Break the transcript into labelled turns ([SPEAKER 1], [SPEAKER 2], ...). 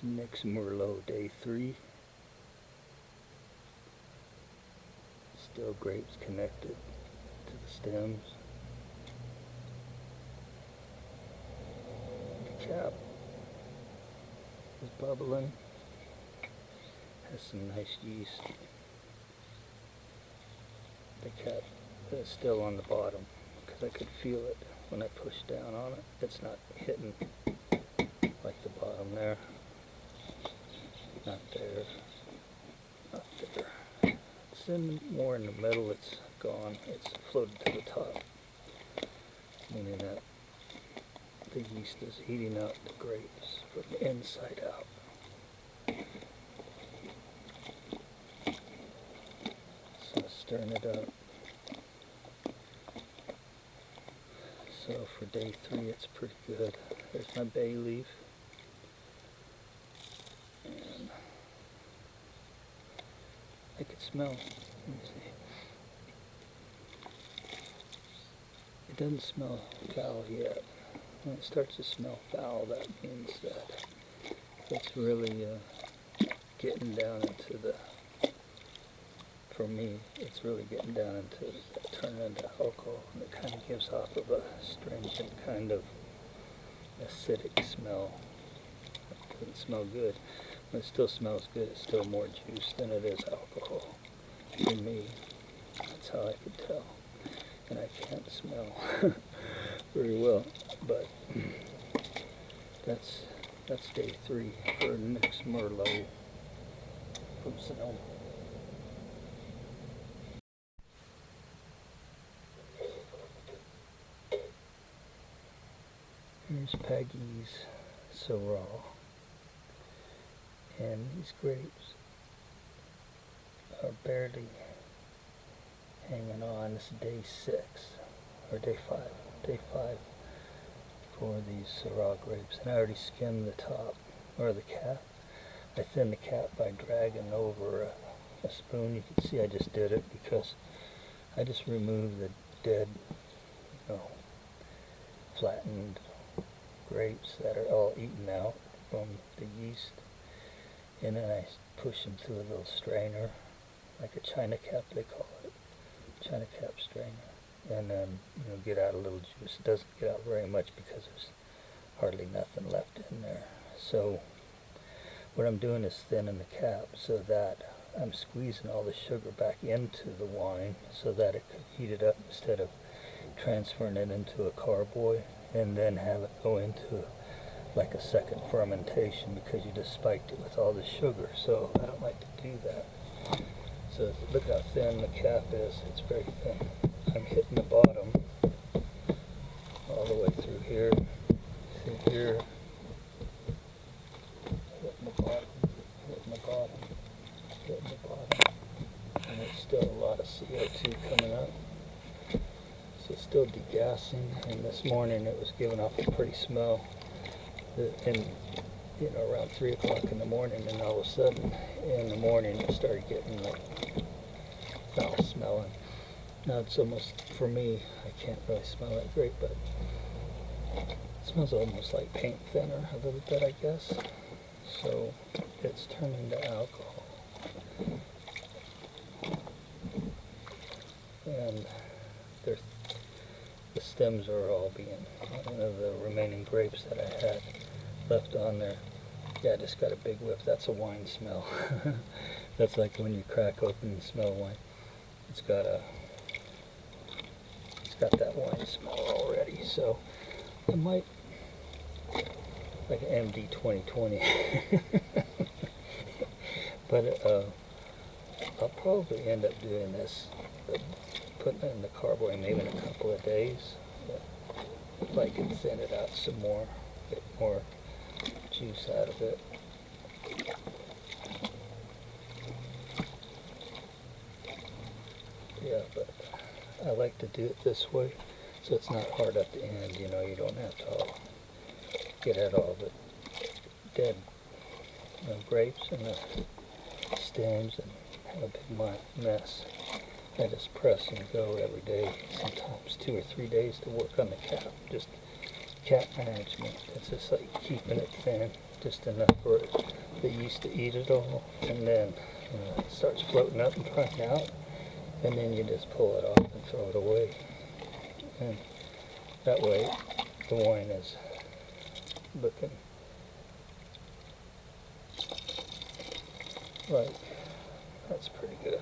[SPEAKER 1] Next Merlot, day 3. Still grapes connected to the stems. The cap is bubbling. Has some nice yeast. The cap is still on the bottom because I could feel it when I pushed down on it. It's not hitting like the bottom there. Not there. Not there. It's more in the middle. It's gone. It's floated to the top. Meaning that the yeast is eating out the grapes from the inside out. So stirring it up. So for day 3 it's pretty good. There's my bay leaf. And I could smell, let me see. It doesn't smell foul yet. When it starts to smell foul, that means that it's really getting down into the, for me, it's really getting down into, turning into alcohol, and it kind of gives off of a stringent kind of acidic smell. It doesn't smell good. When it still smells good, it's still more juice than it is alcohol. For me, that's how I could tell. And I can't smell very well, but that's day 3 for next Merlot from Sonoma. Here's Peggy's Syrah, and these grapes are barely hanging on. This is day 6, or day 5. Day 5 for these Syrah grapes. And I already skimmed the top, or the cap. I thinned the cap by dragging over a spoon. You can see I just did it because I just removed the dead, flattened grapes that are all eaten out from the yeast. And then I push them through a little strainer, like a china cap they call it. China cap strainer, and then get out a little juice. It doesn't get out very much because there's hardly nothing left in there. So what I'm doing is thinning the cap so that I'm squeezing all the sugar back into the wine so that it could heat it up instead of transferring it into a carboy and then have it go into like a second fermentation because you just spiked it with all the sugar. So I don't like to do that. So look how thin the cap is. It's very thin. I'm hitting the bottom all the way through here. See here. Hitting the bottom. Hitting the bottom. Hitting the bottom. And there's still a lot of CO2 coming up. So it's still degassing. And this morning it was giving off a pretty smell. And around 3 o'clock in the morning, and all of a sudden in the morning it started getting like foul smelling. Now it's almost, for me, I can't really smell that great, but it smells almost like paint thinner a little bit, I guess. So it's turning to alcohol. And the stems are all being, the remaining grapes that I had left on there. Yeah, I just got a big whiff. That's a wine smell. That's like when you crack open and smell wine. It's got that wine smell already. So I might, like an MD 2020. But I'll probably end up doing this, putting it in the carboy maybe in a couple of days. But if I can thin it out some more, get more juice out of it. Yeah, but I like to do it this way so it's not hard at the end. You don't have to get at all the dead grapes and the stems and have a big mess. I just press and go every day, sometimes 2 or 3 days to work on the cap. Just cap management. It's just like keeping it thin just enough for the yeast to eat it all, and then it starts floating up and drying out, and then you just pull it off and throw it away. And that way the wine is looking like that's pretty good.